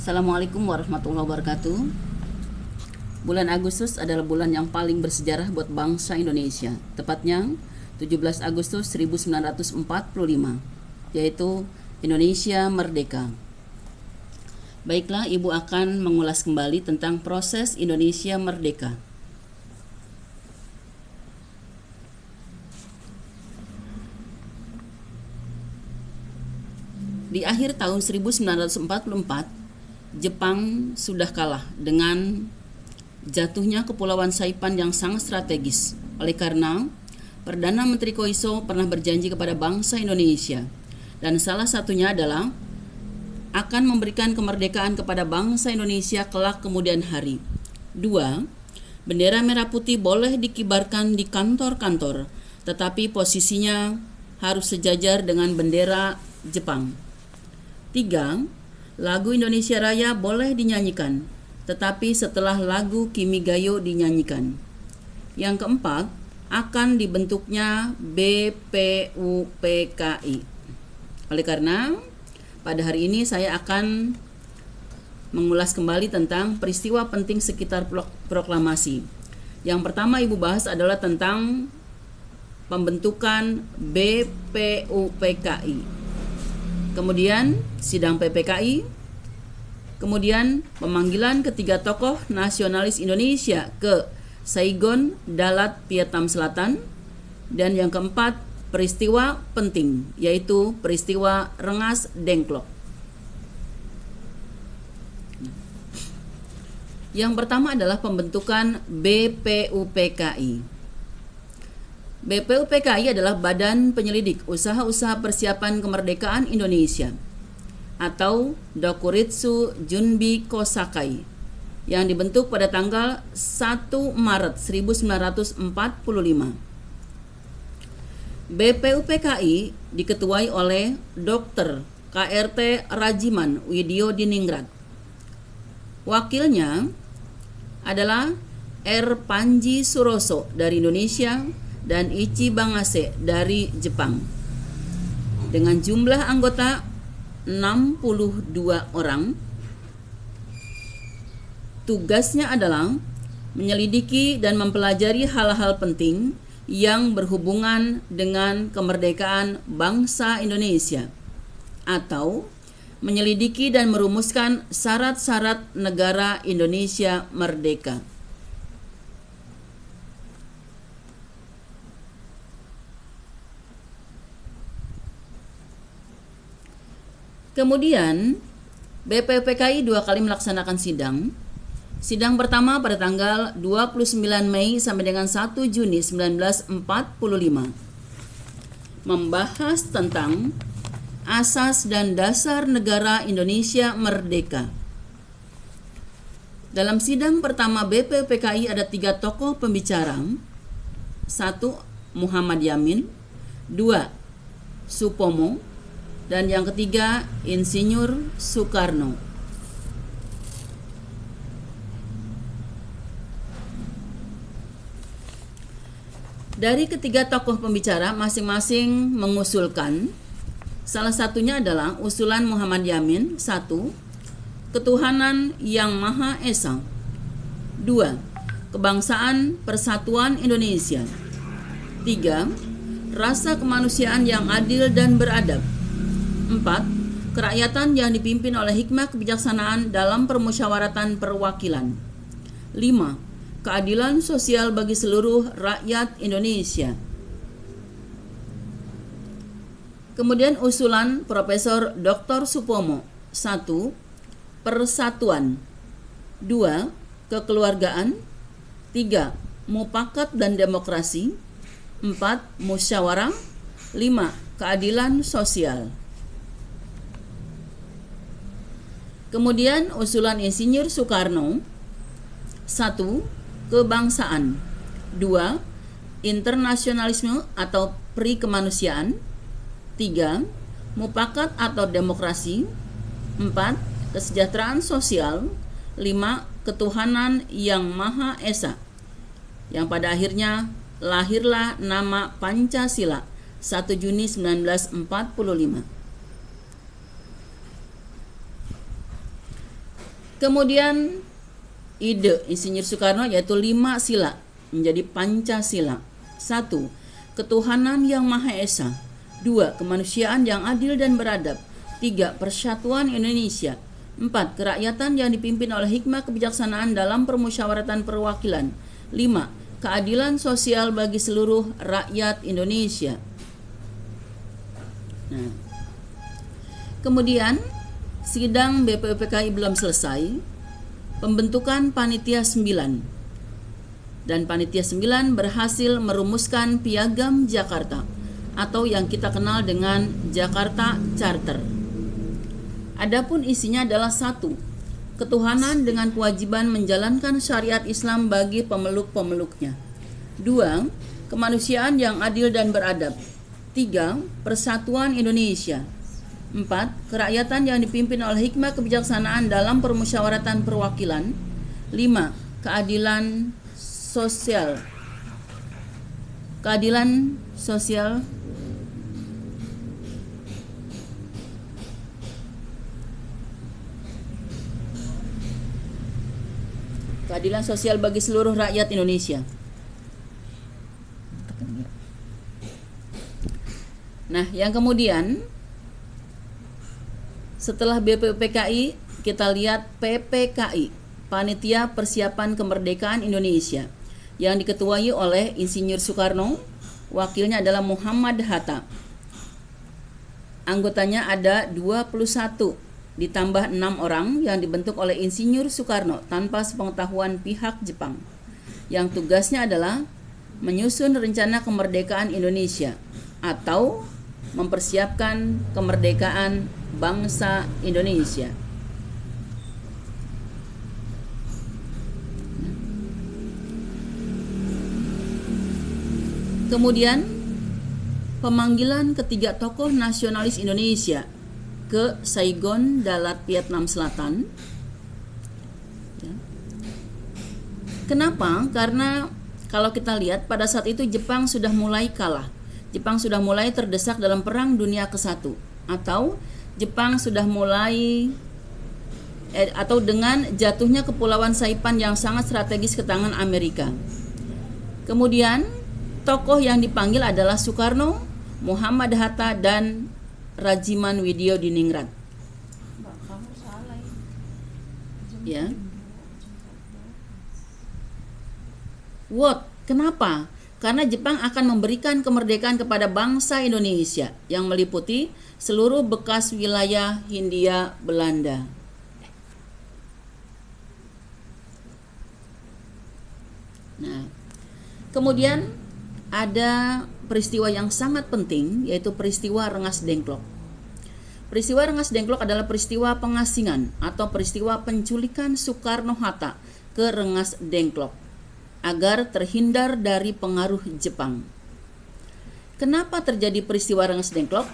Assalamualaikum warahmatullahi wabarakatuh. Bulan Agustus adalah bulan yang paling bersejarah buat bangsa Indonesia. Tepatnya 17 Agustus 1945, yaitu Indonesia Merdeka. Baiklah, Ibu akan mengulas kembali tentang proses Indonesia Merdeka. Di akhir tahun 1944, Jepang sudah kalah dengan jatuhnya Kepulauan Saipan yang sangat strategis. Oleh karena Perdana Menteri Koiso pernah berjanji kepada bangsa Indonesia, dan salah satunya adalah akan memberikan kemerdekaan kepada bangsa Indonesia kelak kemudian hari. 2. Bendera merah putih boleh dikibarkan di kantor-kantor, tetapi posisinya harus sejajar dengan bendera Jepang. 3. Lagu Indonesia Raya boleh dinyanyikan, tetapi setelah lagu Kimigayo dinyanyikan. Yang keempat, akan dibentuknya BPUPKI. Oleh karena pada hari ini saya akan mengulas kembali tentang peristiwa penting sekitar proklamasi. Yang pertama Ibu bahas adalah tentang pembentukan BPUPKI. Kemudian sidang PPKI, kemudian pemanggilan ketiga tokoh nasionalis Indonesia ke Saigon, Dalat, Vietnam Selatan, dan yang keempat peristiwa penting, yaitu peristiwa Rengas Dengklok. Yang pertama adalah pembentukan BPUPKI. BPUPKI adalah Badan Penyelidik Usaha-Usaha Persiapan Kemerdekaan Indonesia atau Dokuritsu Junbi Kosakai yang dibentuk pada tanggal 1 Maret 1945. BPUPKI diketuai oleh Dr. KRT Rajiman Widyo Diningrat. Wakilnya adalah R. Panji Suroso dari Indonesia dan Ichi Bangase dari Jepang. Dengan jumlah anggota 62 orang, tugasnya adalah menyelidiki dan mempelajari hal-hal penting yang berhubungan dengan kemerdekaan bangsa Indonesia, atau menyelidiki dan merumuskan syarat-syarat negara Indonesia merdeka. Kemudian BPUPKI 2 kali melaksanakan sidang. Sidang pertama pada tanggal 29 Mei sampai dengan 1 Juni 1945 membahas tentang asas dan dasar negara Indonesia merdeka. Dalam sidang pertama BPUPKI ada 3 tokoh pembicara. 1. Muhammad Yamin, 2. Supomo, dan yang ketiga Insinyur Soekarno. Dari ketiga tokoh pembicara masing-masing mengusulkan, salah satunya adalah usulan Muhammad Yamin. 1. Ketuhanan yang Maha Esa. 2. Kebangsaan Persatuan Indonesia. 3. Rasa kemanusiaan yang adil dan beradab. 4. Kerakyatan yang dipimpin oleh hikmah kebijaksanaan dalam permusyawaratan perwakilan. 5. Keadilan sosial bagi seluruh rakyat Indonesia. Kemudian usulan Profesor Dr. Supomo. 1. Persatuan. 2. Kekeluargaan. 3. Mufakat dan demokrasi. 4. Musyawarah. 5. Keadilan sosial. Kemudian usulan Insinyur Soekarno. 1. Kebangsaan. 2. Internasionalisme atau pri kemanusiaan. 3. Mufakat atau demokrasi. 4. Kesejahteraan sosial. 5. Ketuhanan yang Maha Esa. Yang pada akhirnya lahirlah nama Pancasila 1 Juni 1945. Kemudian ide Insinyur Soekarno yaitu 5 sila menjadi Pancasila. 1. Ketuhanan yang Maha Esa. 2. Kemanusiaan yang adil dan beradab. 3. Persatuan Indonesia. 4. Kerakyatan yang dipimpin oleh hikmah kebijaksanaan dalam permusyawaratan perwakilan. 5. Keadilan sosial bagi seluruh rakyat Indonesia. Nah, kemudian sidang BPUPKI belum selesai. Pembentukan Panitia 9. Dan Panitia 9 berhasil merumuskan Piagam Jakarta atau yang kita kenal dengan Jakarta Charter. Adapun isinya adalah 1. Ketuhanan dengan kewajiban menjalankan syariat Islam bagi pemeluk-pemeluknya. 2. Kemanusiaan yang adil dan beradab. 3. Persatuan Indonesia. 4. Kerakyatan yang dipimpin oleh hikmah kebijaksanaan dalam permusyawaratan perwakilan. 5. Keadilan sosial. Keadilan sosial bagi seluruh rakyat Indonesia. Nah, yang kemudian setelah BPUPKI kita lihat PPKI, Panitia Persiapan Kemerdekaan Indonesia, yang diketuai oleh Insinyur Soekarno, wakilnya adalah Muhammad Hatta. Anggotanya ada 21 ditambah 6 orang yang dibentuk oleh Insinyur Soekarno tanpa sepengetahuan pihak Jepang, yang tugasnya adalah menyusun rencana kemerdekaan Indonesia atau mempersiapkan kemerdekaan bangsa Indonesia. Kemudian pemanggilan ketiga tokoh nasionalis Indonesia ke Saigon, Dalat, Vietnam Selatan. Kenapa? Karena kalau kita lihat pada saat itu Jepang sudah mulai kalah. Jepang sudah mulai terdesak dalam Perang Dunia ke-1, atau Jepang sudah mulai atau dengan jatuhnya Kepulauan Saipan yang sangat strategis ke tangan Amerika. Kemudian tokoh yang dipanggil adalah Soekarno, Muhammad Hatta, dan Rajiman Widyodiningrat. Ya. What? Kenapa? Karena Jepang akan memberikan kemerdekaan kepada bangsa Indonesia yang meliputi seluruh bekas wilayah Hindia Belanda. Nah, kemudian ada peristiwa yang sangat penting, yaitu peristiwa Rengas Dengklok. Peristiwa Rengas Dengklok adalah peristiwa pengasingan atau peristiwa penculikan Soekarno-Hatta ke Rengas Dengklok agar terhindar dari pengaruh Jepang. Kenapa terjadi peristiwa Rengas Dengklok?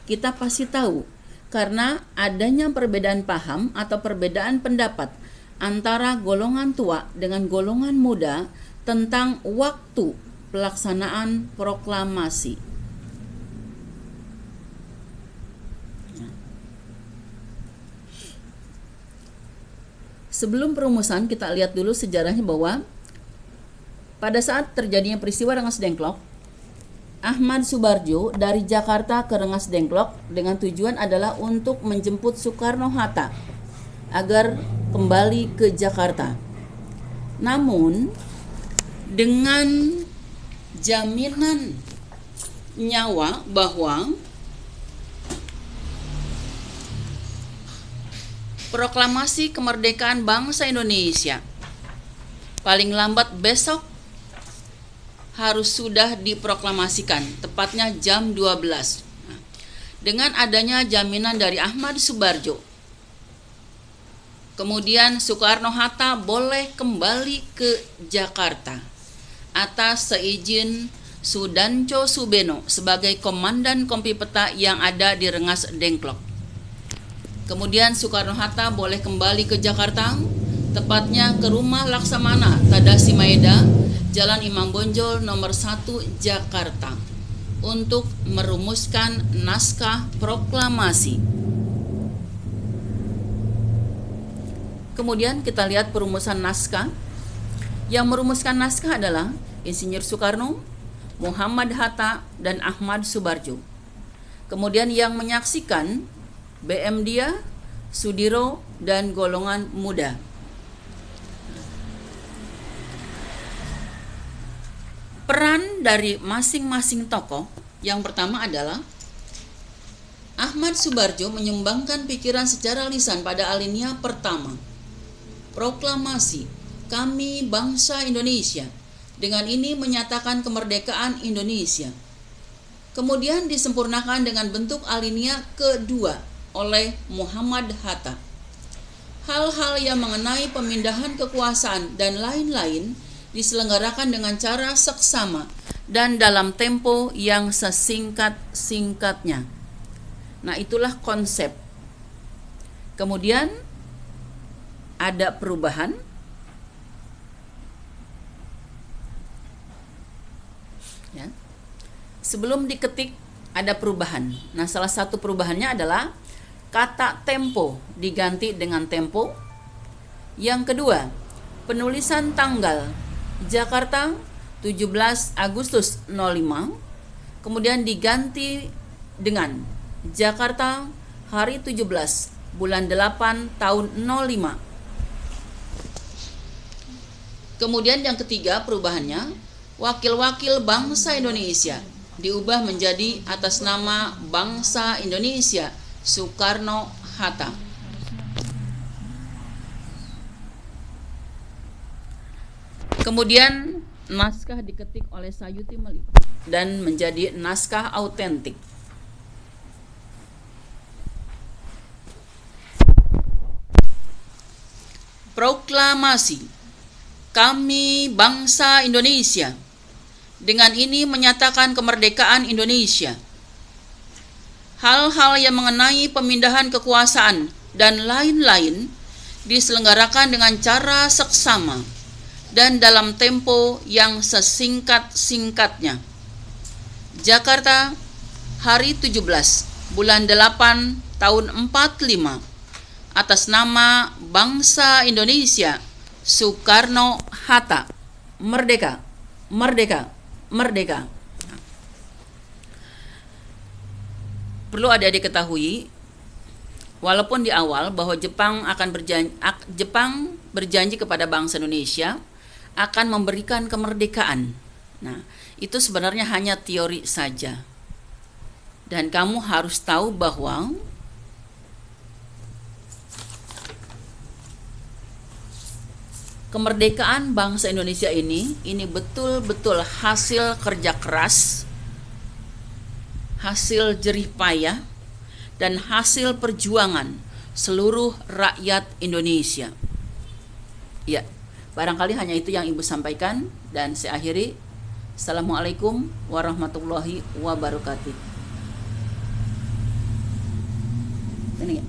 Kita pasti tahu, karena adanya perbedaan paham atau perbedaan pendapat antara golongan tua dengan golongan muda tentang waktu pelaksanaan proklamasi. Sebelum perumusan, kita lihat dulu sejarahnya bahwa pada saat terjadinya peristiwa Rengas Dengklok, Ahmad Subarjo dari Jakarta ke Rengas Dengklok dengan tujuan adalah untuk menjemput Soekarno-Hatta agar kembali ke Jakarta. Namun dengan jaminan nyawa bahwa proklamasi kemerdekaan bangsa Indonesia paling lambat besok harus sudah diproklamasikan, tepatnya jam 12. Nah, dengan adanya jaminan dari Ahmad Subarjo, kemudian Soekarno-Hatta boleh kembali ke Jakarta atas seizin Sudanco Subeno sebagai komandan Kompi Peta yang ada di Rengas Dengklok. Kemudian Soekarno-Hatta boleh kembali ke Jakarta, tepatnya ke rumah Laksamana Tadashi Maeda, Jalan Imam Bonjol nomor 1 Jakarta, untuk merumuskan naskah proklamasi. Kemudian kita lihat perumusan naskah. Yang merumuskan naskah adalah Insinyur Soekarno, Muhammad Hatta, dan Ahmad Subarjo. Kemudian yang menyaksikan BM Dia, Sudiro, dan golongan muda. Peran dari masing-masing tokoh yang pertama adalah Ahmad Subarjo menyumbangkan pikiran secara lisan pada alinea pertama. Proklamasi, kami bangsa Indonesia. Dengan ini menyatakan kemerdekaan Indonesia. Kemudian disempurnakan dengan bentuk alinea kedua oleh Muhammad Hatta. Hal-hal yang mengenai pemindahan kekuasaan dan lain-lain diselenggarakan dengan cara seksama dan dalam tempo yang sesingkat-singkatnya. Nah, itulah konsep. Kemudian ada perubahan. Ya. Sebelum diketik ada perubahan. Nah, salah satu perubahannya adalah kata tempo diganti dengan tempo. Yang kedua, penulisan tanggal Jakarta 17 Agustus 05 kemudian diganti dengan Jakarta hari 17 bulan 8 tahun 05. Kemudian yang ketiga perubahannya, wakil-wakil bangsa Indonesia diubah menjadi atas nama bangsa Indonesia Soekarno-Hatta. Kemudian naskah diketik oleh Sayuti Meli dan menjadi naskah autentik. Proklamasi, kami bangsa Indonesia. Dengan ini menyatakan kemerdekaan Indonesia. Hal-hal yang mengenai pemindahan kekuasaan dan lain-lain diselenggarakan dengan cara seksama dan dalam tempo yang sesingkat-singkatnya. Jakarta, hari 17, bulan 8, tahun 45, atas nama bangsa Indonesia, Soekarno-Hatta. Merdeka, merdeka, merdeka. Perlu adik-adik ketahui, walaupun di awal bahwa Jepang berjanji kepada bangsa Indonesia akan memberikan kemerdekaan. Nah, itu sebenarnya hanya teori saja. Dan kamu harus tahu bahwa kemerdekaan bangsa Indonesia ini betul-betul hasil kerja keras, hasil jerih payah, dan hasil perjuangan seluruh rakyat Indonesia. Ya, barangkali hanya itu yang Ibu sampaikan dan saya akhiri. Assalamualaikum warahmatullahi wabarakatuh. Ini ya.